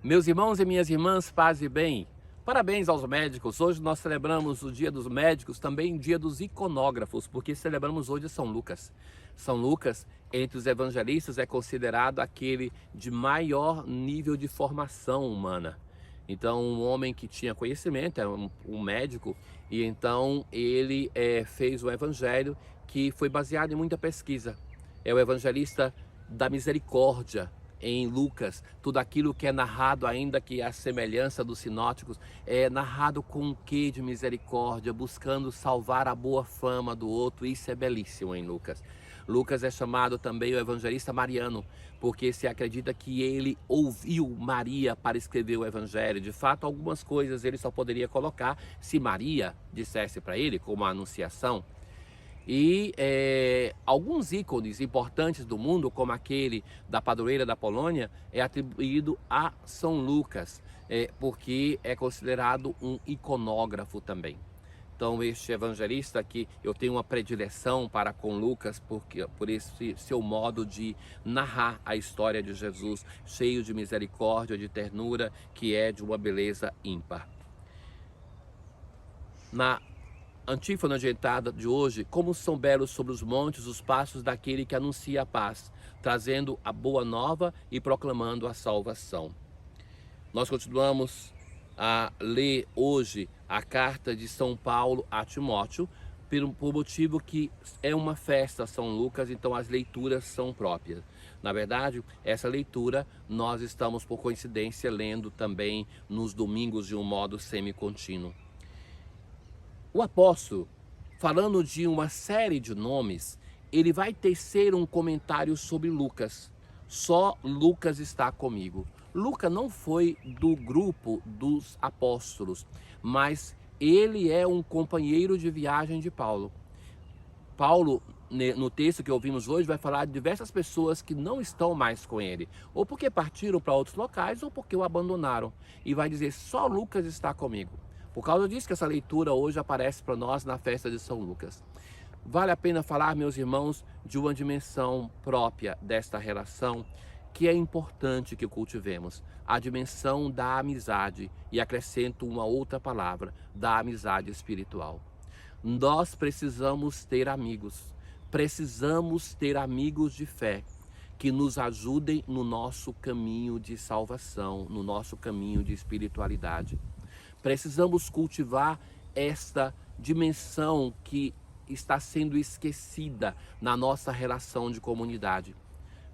Meus irmãos e minhas irmãs, paz e bem. Parabéns aos médicos. Hoje nós celebramos o Dia dos Médicos, também o Dia dos Iconógrafos, porque celebramos hoje São Lucas. São Lucas, entre os evangelistas, é considerado aquele de maior nível de formação humana. Então, um homem que tinha conhecimento, era um médico, e então ele fez o evangelho que foi baseado em muita pesquisa. É o evangelista da misericórdia, em Lucas. Tudo aquilo que é narrado, ainda que a semelhança dos sinóticos, é narrado com um quê de misericórdia, buscando salvar a boa fama do outro. Isso é belíssimo em Lucas. Lucas é chamado também o evangelista mariano, porque se acredita que ele ouviu Maria para escrever o evangelho. De fato, algumas coisas ele só poderia colocar se Maria dissesse para ele, como a anunciação. E alguns ícones importantes do mundo, como aquele da padroeira da Polônia, é atribuído a São Lucas, porque é considerado um iconógrafo também. Então, este evangelista aqui, eu tenho uma predileção para com Lucas, por esse seu modo de narrar a história de Jesus, cheio de misericórdia, de ternura, que é de uma beleza ímpar. Na antífona de entrada de hoje: como são belos sobre os montes os passos daquele que anuncia a paz, trazendo a boa nova e proclamando a salvação. Nós continuamos a ler hoje a carta de São Paulo a Timóteo, por motivo que é uma festa São Lucas, então as leituras são próprias. Na verdade, essa leitura nós estamos, por coincidência, lendo também nos domingos de um modo semi-contínuo. O apóstolo, falando de uma série de nomes, ele vai tecer um comentário sobre Lucas. Só Lucas está comigo. Lucas não foi do grupo dos apóstolos, mas ele é um companheiro de viagem de Paulo. Paulo, no texto que ouvimos hoje, vai falar de diversas pessoas que não estão mais com ele, ou porque partiram para outros locais, ou porque o abandonaram. E vai dizer: só Lucas está comigo. Por causa disso que essa leitura hoje aparece para nós na festa de São Lucas. Vale a pena falar, meus irmãos, de uma dimensão própria desta relação, que é importante que cultivemos: a dimensão da amizade, e acrescento uma outra palavra, da amizade espiritual. Nós precisamos ter amigos de fé, que nos ajudem no nosso caminho de salvação, no nosso caminho de espiritualidade. Precisamos cultivar esta dimensão que está sendo esquecida na nossa relação de comunidade.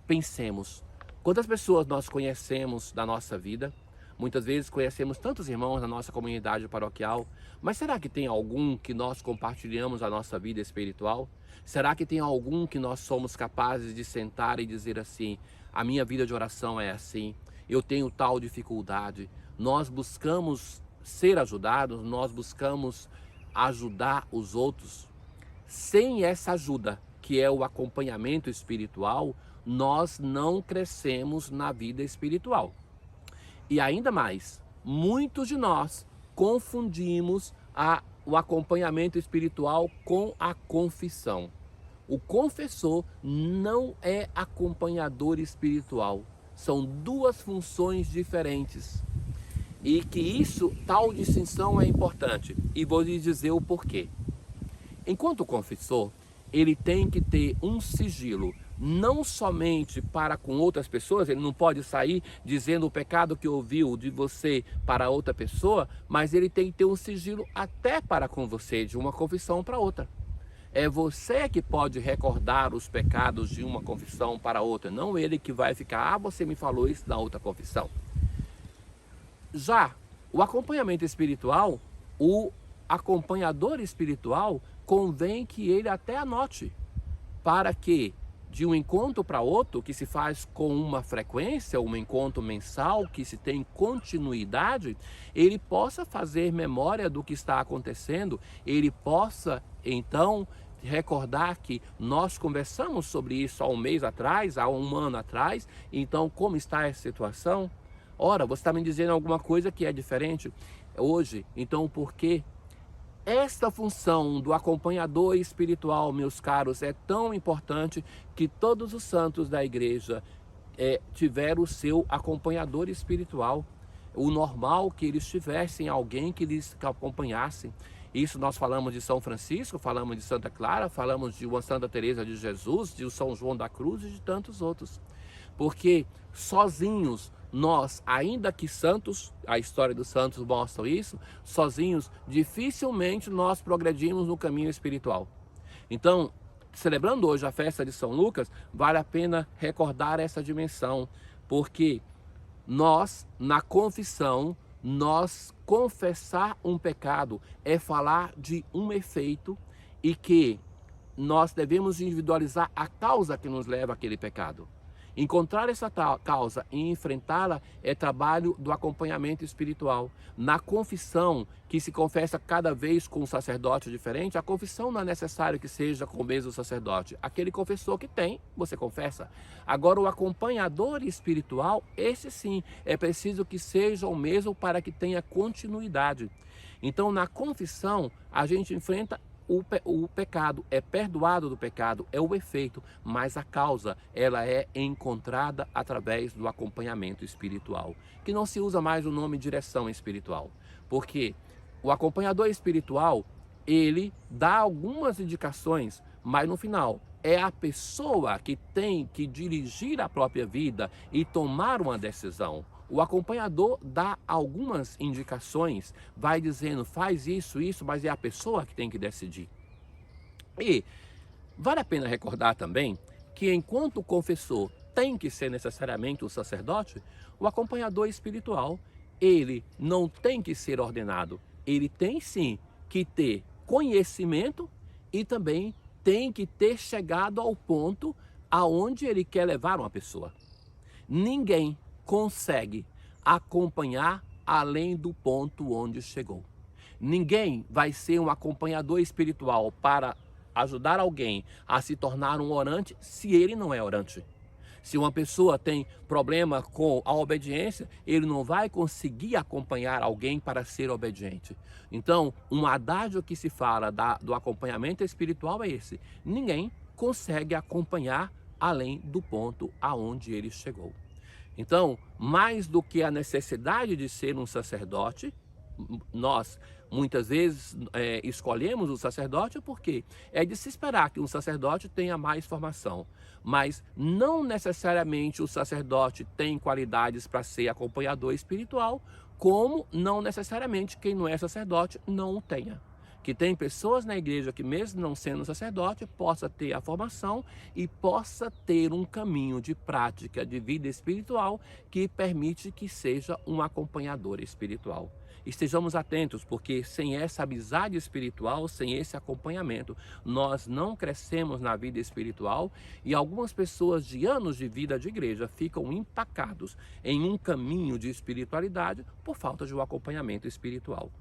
Pensemos, quantas pessoas nós conhecemos da nossa vida? Muitas vezes conhecemos tantos irmãos na nossa comunidade paroquial, mas será que tem algum que nós compartilhamos a nossa vida espiritual? Será que tem algum que nós somos capazes de sentar e dizer assim: a minha vida de oração é assim, eu tenho tal dificuldade? Nós buscamos ser ajudados, nós buscamos ajudar os outros. Sem essa ajuda, que é o acompanhamento espiritual, nós não crescemos na vida espiritual. E ainda mais, muitos de nós confundimos o acompanhamento espiritual com a confissão. O confessor não é acompanhador espiritual. São duas funções diferentes. E que tal distinção é importante. E vou lhe dizer o porquê. Enquanto confessor, ele tem que ter um sigilo, não somente para com outras pessoas. Ele não pode sair dizendo o pecado que ouviu de você para outra pessoa, mas ele tem que ter um sigilo até para com você, de uma confissão para outra. É você que pode recordar os pecados de uma confissão para outra, não ele que vai ficar: ah, você me falou isso na outra confissão. Já o acompanhamento espiritual, o acompanhador espiritual, convém que ele até anote, para que de um encontro para outro, que se faz com uma frequência, um encontro mensal, que se tem continuidade, ele possa fazer memória do que está acontecendo, ele possa então recordar que nós conversamos sobre isso há um mês atrás, há um ano atrás, então como está essa situação? Ora, você está me dizendo alguma coisa que é diferente hoje, então por quê? Esta função do acompanhador espiritual, meus caros, é tão importante que todos os santos da igreja tiveram o seu acompanhador espiritual. o normal que eles tivessem alguém que lhes acompanhasse. Isso nós falamos de São Francisco, falamos de Santa Clara, falamos de uma Santa Teresa de Jesus, de São João da Cruz e de tantos outros. Porque sozinhos nós, ainda que santos, a história dos santos mostra isso, sozinhos dificilmente nós progredimos no caminho espiritual. Então, celebrando hoje a festa de São Lucas, vale a pena recordar essa dimensão, porque nós, na confissão, nós confessar um pecado é falar de um efeito e que nós devemos individualizar a causa que nos leva àquele pecado. Encontrar essa causa e enfrentá-la é trabalho do acompanhamento espiritual. Na confissão, que se confessa cada vez com um sacerdote diferente, a confissão não é necessário que seja com o mesmo sacerdote. Aquele confessor que tem, você confessa. Agora, o acompanhador espiritual, esse sim, é preciso que seja o mesmo para que tenha continuidade. Então, na confissão, a gente enfrenta o pecado, é perdoado do pecado, é o efeito, mas a causa, ela é encontrada através do acompanhamento espiritual, que não se usa mais o nome direção espiritual, porque o acompanhador espiritual, ele dá algumas indicações, mas no final é a pessoa que tem que dirigir a própria vida e tomar uma decisão. O acompanhador dá algumas indicações, vai dizendo, faz isso, mas é a pessoa que tem que decidir. E vale a pena recordar também que enquanto o confessor tem que ser necessariamente o sacerdote, o acompanhador espiritual, ele não tem que ser ordenado. Ele tem sim que ter conhecimento e também tem que ter chegado ao ponto aonde ele quer levar uma pessoa. Ninguém consegue acompanhar além do ponto onde chegou. Ninguém vai ser um acompanhador espiritual para ajudar alguém a se tornar um orante se ele não é orante. Se uma pessoa tem problema com a obediência, ele não vai conseguir acompanhar alguém para ser obediente. Então, um adágio que se fala do acompanhamento espiritual é esse: ninguém consegue acompanhar além do ponto aonde ele chegou. Então, mais do que a necessidade de ser um sacerdote, nós muitas vezes escolhemos o sacerdote porque é de se esperar que um sacerdote tenha mais formação, mas não necessariamente o sacerdote tem qualidades para ser acompanhador espiritual, como não necessariamente quem não é sacerdote não o tenha. Que tem pessoas na igreja que, mesmo não sendo sacerdote, possa ter a formação e possa ter um caminho de prática de vida espiritual que permite que seja um acompanhador espiritual. Estejamos atentos, porque sem essa amizade espiritual, sem esse acompanhamento, nós não crescemos na vida espiritual e algumas pessoas de anos de vida de igreja ficam empacados em um caminho de espiritualidade por falta de um acompanhamento espiritual.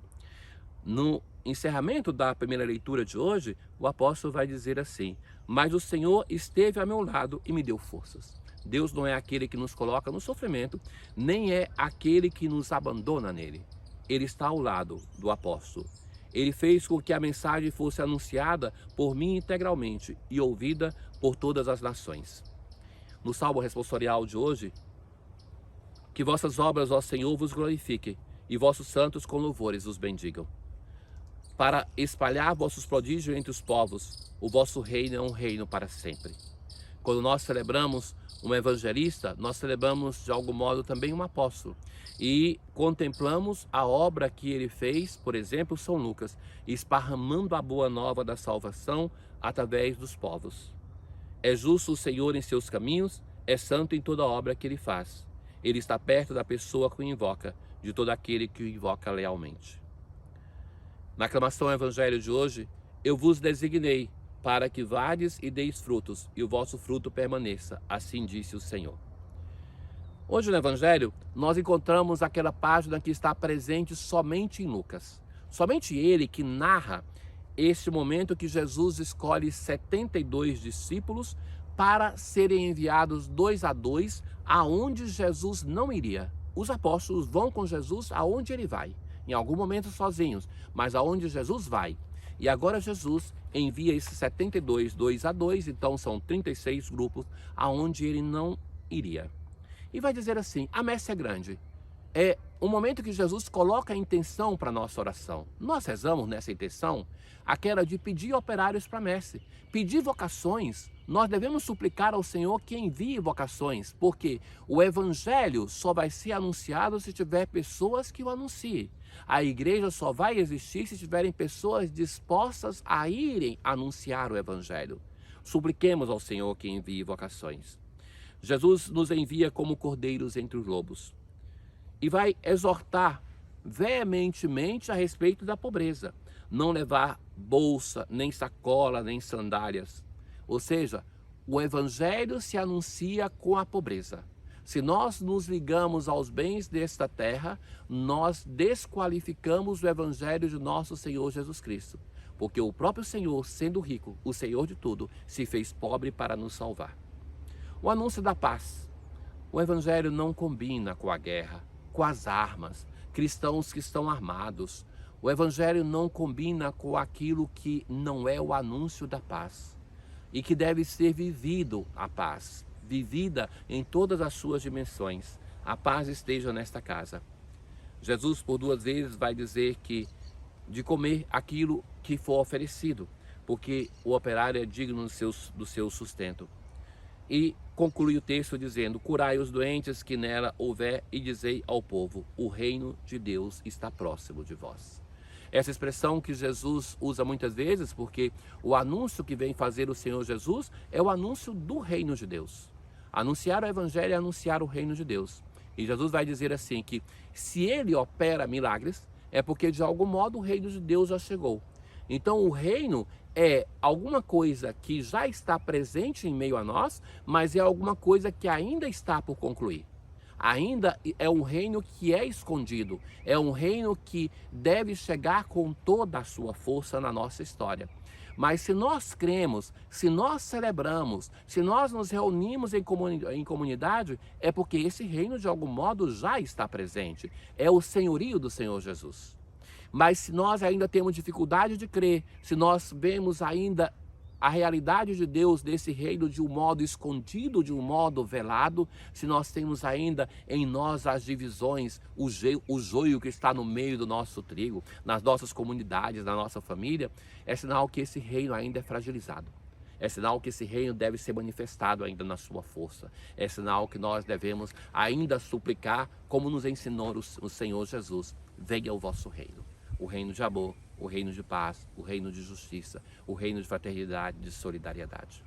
No encerramento da primeira leitura de hoje, o apóstolo vai dizer assim: mas o Senhor esteve a meu lado e me deu forças. Deus não é aquele que nos coloca no sofrimento, nem é aquele que nos abandona nele. Ele está ao lado do apóstolo. Ele fez com que a mensagem fosse anunciada por mim integralmente e ouvida por todas as nações. No salmo responsorial de hoje: que vossas obras, ó Senhor, vos glorifiquem, e vossos santos com louvores os bendigam. Para espalhar vossos prodígios entre os povos, o vosso reino é um reino para sempre. Quando nós celebramos um evangelista, nós celebramos de algum modo também um apóstolo e contemplamos a obra que ele fez, por exemplo, São Lucas, esparramando a boa nova da salvação através dos povos. É justo o Senhor em seus caminhos, é santo em toda obra que ele faz. Ele está perto da pessoa que o invoca, de todo aquele que o invoca lealmente. Na aclamação ao Evangelho de hoje, eu vos designei para que vades e deis frutos, e o vosso fruto permaneça, assim disse o Senhor. Hoje no Evangelho, nós encontramos aquela página que está presente somente em Lucas. Somente ele que narra este momento que Jesus escolhe 72 discípulos para serem enviados 2 a 2, aonde Jesus não iria. Os apóstolos vão com Jesus aonde ele vai. Em algum momento sozinhos, mas aonde Jesus vai. E agora Jesus envia esses 72, 2 a 2, então são 36 grupos, aonde ele não iria. E vai dizer assim: a messe é grande, é o momento que Jesus coloca a intenção para a nossa oração. Nós rezamos nessa intenção aquela de pedir operários para a messe, pedir vocações. Nós devemos suplicar ao Senhor que envie vocações, porque o Evangelho só vai ser anunciado se tiver pessoas que o anunciem. A igreja só vai existir se tiverem pessoas dispostas a irem anunciar o Evangelho. Supliquemos ao Senhor que envie vocações. Jesus nos envia como cordeiros entre os lobos e vai exortar veementemente a respeito da pobreza. Não levar bolsa, nem sacola, nem sandálias. Ou seja, o Evangelho se anuncia com a pobreza. Se nós nos ligamos aos bens desta terra, nós desqualificamos o Evangelho de nosso Senhor Jesus Cristo. Porque o próprio Senhor, sendo rico, o Senhor de tudo, se fez pobre para nos salvar. O anúncio da paz. O Evangelho não combina com a guerra, com as armas, cristãos que estão armados. O Evangelho não combina com aquilo que não é o anúncio da paz. E que deve ser vivido a paz, vivida em todas as suas dimensões. A paz esteja nesta casa. Jesus por 2 vezes vai dizer que de comer aquilo que for oferecido, porque o operário é digno do seu sustento. E conclui o texto dizendo: curai os doentes que nela houver e dizei ao povo, o reino de Deus está próximo de vós. Essa expressão que Jesus usa muitas vezes, porque o anúncio que vem fazer o Senhor Jesus é o anúncio do reino de Deus. Anunciar o Evangelho é anunciar o reino de Deus. E Jesus vai dizer assim que se ele opera milagres, é porque de algum modo o reino de Deus já chegou. Então o reino é alguma coisa que já está presente em meio a nós, mas é alguma coisa que ainda está por concluir. Ainda é um reino que é escondido, é um reino que deve chegar com toda a sua força na nossa história. Mas se nós cremos, se nós celebramos, se nós nos reunimos em comunidade, é porque esse reino de algum modo já está presente. É o senhorio do Senhor Jesus. Mas se nós ainda temos dificuldade de crer, se nós vemos ainda a realidade de Deus desse reino de um modo escondido, de um modo velado, se nós temos ainda em nós as divisões, o joio que está no meio do nosso trigo, nas nossas comunidades, na nossa família, é sinal que esse reino ainda é fragilizado. É sinal que esse reino deve ser manifestado ainda na sua força. É sinal que nós devemos ainda suplicar, como nos ensinou o Senhor Jesus: venha o vosso reino. O reino de amor, o reino de paz, o reino de justiça, o reino de fraternidade, de solidariedade.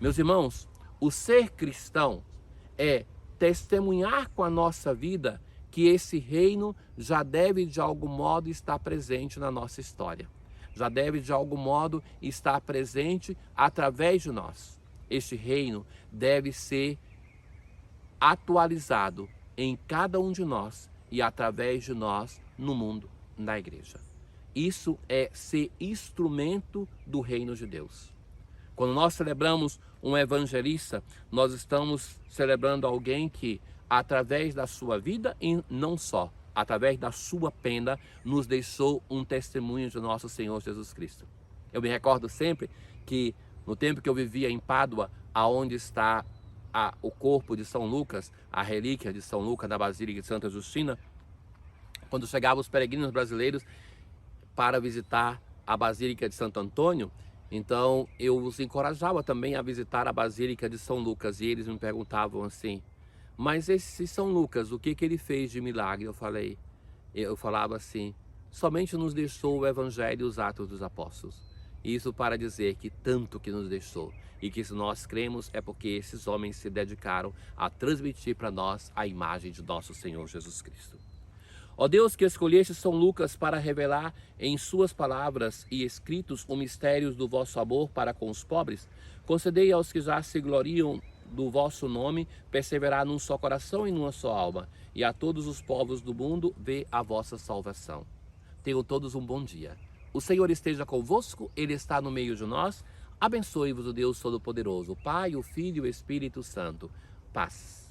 Meus irmãos, o ser cristão é testemunhar com a nossa vida que esse reino já deve de algum modo estar presente na nossa história. Já deve de algum modo estar presente através de nós. Este reino deve ser atualizado em cada um de nós e através de nós no mundo, na igreja. Isso é ser instrumento do reino de Deus. Quando nós celebramos um evangelista, nós estamos celebrando alguém que, através da sua vida e não só, através da sua pena, nos deixou um testemunho de nosso Senhor Jesus Cristo. Eu me recordo sempre que no tempo que eu vivia em Pádua, aonde está o corpo de São Lucas, a relíquia de São Lucas na Basílica de Santa Justina, quando chegavam os peregrinos brasileiros para visitar a Basílica de Santo Antônio, então eu os encorajava também a visitar a Basílica de São Lucas, e eles me perguntavam assim: mas esse São Lucas, o que ele fez de milagre? Eu falava assim: somente nos deixou o Evangelho e os Atos dos Apóstolos. Isso para dizer que tanto que nos deixou, e que se nós cremos é porque esses homens se dedicaram a transmitir para nós a imagem de nosso Senhor Jesus Cristo. Ó Deus, que escolheste São Lucas para revelar em suas palavras e escritos os mistérios do vosso amor para com os pobres, concedei aos que já se gloriam do vosso nome perseverar num só coração e numa só alma, e a todos os povos do mundo ver a vossa salvação. Tenham todos um bom dia. O Senhor esteja convosco, Ele está no meio de nós. Abençoe-vos o Deus Todo-Poderoso, o Pai, o Filho e o Espírito Santo. Paz.